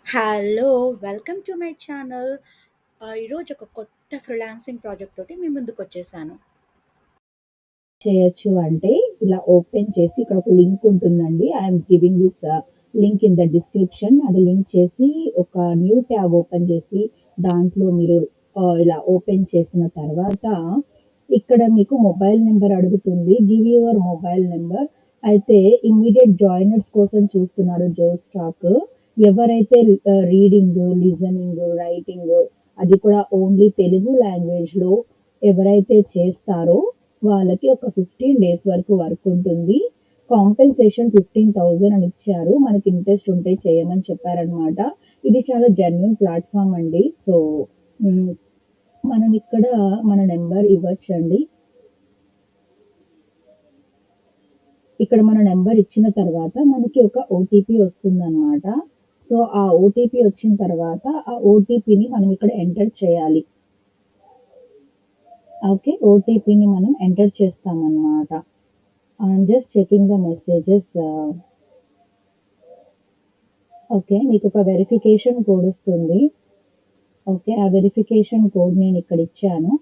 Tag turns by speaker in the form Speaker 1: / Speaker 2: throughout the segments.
Speaker 1: Hello! Welcome to my channel. ఈరోజు ఒక కొత్త ఫ్రీలాన్సింగ్ ప్రాజెక్ట్ తోటి మీ ముందుకొచ్చేసాను.
Speaker 2: చేయొచ్చు అంటే ఇలా ఓపెన్ చేసి ఇక్కడ ఒక లింక్ ఉంటుందండి. I'm giving this link in the description. అది లింక్ చేసి ఒక న్యూ ట్యాబ్ ఓపెన్ చేసి దాంట్లో మీరు ఇలా ఓపెన్ చేసిన తర్వాత ఇక్కడ మీకు మొబైల్ నెంబర్ అడుగుతుంది. Give your mobile number. అయితే ఇమ్మీడియేట్ జాయినర్స్ కోసం చూస్తున్నారు జోస్టాక్. ఎవరైతే రీడింగ్, లిజనింగ్, రైటింగ్ అది కూడా ఓన్లీ తెలుగు లాంగ్వేజ్‌లో ఎవరైతే చేస్తారో వాళ్ళకి ఒక 15 డేస్ వరకు వర్క్ ఉంటుంది. కాంపెన్సేషన్ 15,000 అని ఇచ్చారు. మనకి ఇంట్రెస్ట్ ఉంటే చేయమని చెప్పారనమాట. ఇది చాలా జెన్యూన్ ప్లాట్‌ఫార్మ్ అండి. సో, హ్మ్. మనం ఇక్కడ మన నంబర్ ఇవ్వచ్చండి. ఇక్కడ మన నంబర్ ఇచ్చిన తర్వాత మనకి ఒక ఓటీపీ వస్తుందనమాట. సో, ఆ ఓటీపీ వచ్చిన తర్వాత ఆ ఓటీపీని మనం ఇక్కడ ఎంటర్ చేయాలి. ఓకే. ఓటీపీని మనం ఎంటర్ చేస్తామన్నమాట. I'm just checking the messages. Okay. మీకొక వెరిఫికేషన్ కోడ్ వస్తుంది. ఓకే. ఆ వెరిఫికేషన్ కోడ్ నేను ఇక్కడ ఇచ్చాను.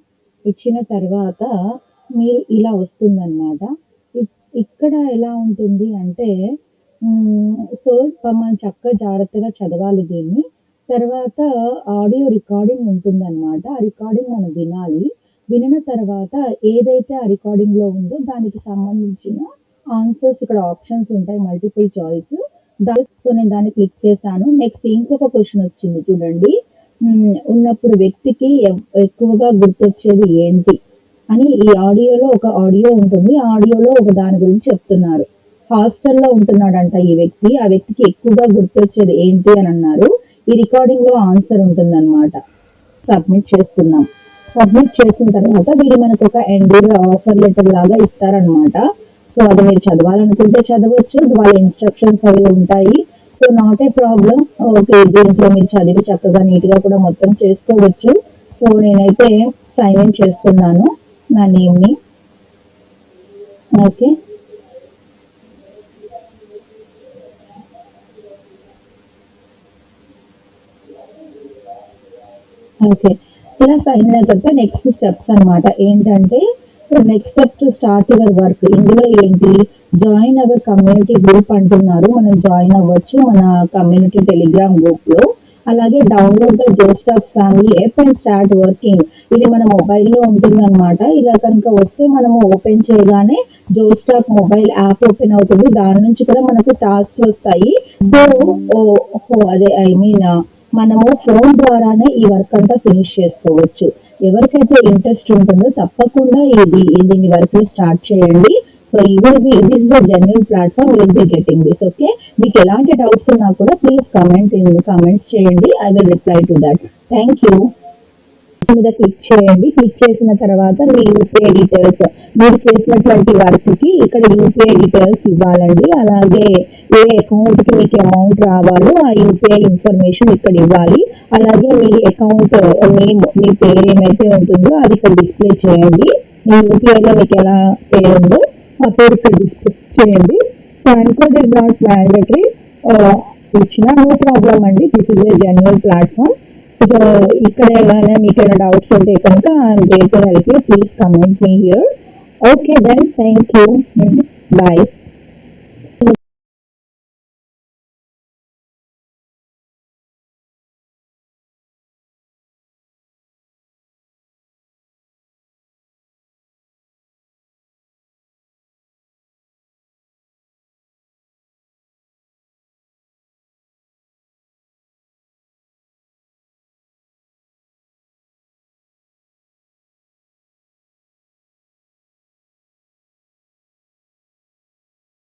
Speaker 2: ఇచ్చిన తర్వాత మీరు ఇలా వస్తుందన్నమాట. ఇ ఇక్కడ ఎలా ఉంటుంది అంటే సో, మనం చక్కగా జాగ్రత్తగా చదవాలి దీన్ని. తర్వాత ఆడియో రికార్డింగ్ ఉంటుందన్నమాట. ఆ రికార్డింగ్ మనం వినాలి. వినిన తర్వాత ఏదైతే ఆ రికార్డింగ్‌లో ఉందో దానికి సంబంధించిన ఆన్సర్స్ ఇక్కడ ఆప్షన్స్ ఉంటాయి. Multiple choice. సో, నేను దాన్ని క్లిక్ చేశాను. నెక్స్ట్ ఇంకొక క్వెషన్ వచ్చింది చూడండి. ఉన్నప్పుడు వ్యక్తికి ఎక్కువగా గుర్తొచ్చేది ఏంటి? అని ఈ ఆడియోలో ఒక ఆడియో ఉంటుంది. ఆ ఆడియోలో ఒక దాని గురించి చెప్తున్నారు. హాస్టల్‌లో ఉంటున్నాడంట ఈ వ్యక్తి. ఆ వ్యక్తికి ఎక్కువగా గుర్తొచ్చేది ఏంటి అని అన్నారు. ఈ రికార్డింగ్‌లో ఆన్సర్ ఉంటుందన్నమాట. సబ్మిట్ చేస్తున్నాం. సబ్మిట్ చేసిన తర్వాత వీళ్ళు మనకు ఒక ఎన్‌డీఏ ఆఫర్ లెటర్ లాగా ఇస్తారనమాట. సో, అది మీరు చదవాలనుకుంటే చదవచ్చు. వాళ్ళ ఇన్‌స్ట్రక్షన్స్ అవి ఉంటాయి. So, not a problem. Okay. దీంట్లో మీరు చదివి చక్కగా నీట్‌గా కూడా మొత్తం చేసుకోవచ్చు. సో, నేనైతే సైన్ ఇన్ చేస్తున్నాను నా నేమ్‌ని. ఓకే. ఓకే. ఇలా సైన్ అయిన తర్వాత నెక్స్ట్ స్టెప్స్ అనమాట. ఏంటంటే next step to start your work. ఇందులో ఏంటి జాయిన్ అవర్ కమ్యూనిటీ గ్రూప్ అంటున్నారు. మనం జాయిన్ అవ్వచ్చు మన కమ్యూనిటీ టెలిగ్రామ్ గ్రూప్‌లో. అలాగే డౌన్లోడ్ ద జోస్టాక్స్ family app and start working. ఇది మన మొబైల్‌లో ఉంటుందన్నమాట. ఇలా కనుక వస్తే మనము ఓపెన్ చేయగానే జోస్టాక్ మొబైల్ యాప్ ఓపెన్ అవుతుంది. దాని నుంచి కూడా మనకు టాస్క్‌లు వస్తాయి. సో, అదే ఐ మీన్ మనము ఫోన్ ద్వారానే ఈ వర్క్ అంతా ఫినిష్ చేసుకోవచ్చు. ఎవరికైతే ఇంట్రెస్ట్ ఉంటుందో తప్పకుండా దీని వర్క్ స్టార్ట్ చేయండి. So, this the genuine platform will be getting this. Okay. మీకు ఎలాంటి డౌట్స్ ఉన్నా కూడా ప్లీజ్ కామెంట్స్ చేయండి. I will reply to that. Thank you. మీద క్లిక్ చేయండి. క్లిక్ చేసిన తర్వాత మీ యూపీఐ డీటెయిల్స్ మీరు చేసినటువంటి వర్క్‌కి ఇక్కడ యూపీఐ డీటెయిల్స్ ఇవ్వాలండి. అలాగే ఏ అకౌంట్‌కి మీకు అమౌంట్ రావాలో ఆ యూపీఐ ఇన్ఫర్మేషన్ ఇక్కడ ఇవ్వాలి. అలాగే మీ అకౌంట్ నేమ్ మీ పేరు ఏమైతే ఉంటుందో అది ఇక్కడ డిస్ప్లే చేయండి. మీ యూపీఐలో మీకు ఎలా పేరు ఉందో ఆ పేరు ఇక్కడ డిస్ప్లే చేయండి. PAN code is not mandatory. ఇచ్చినా నో ప్రాబ్లమ్ అండి. This is a genuine platform. So, ఇక్కడ ఏమైనా మీకేమైనా డౌట్స్ ఉంటే కనుక I'm there to help you. Please comment me here. Okay then. Thank you. By.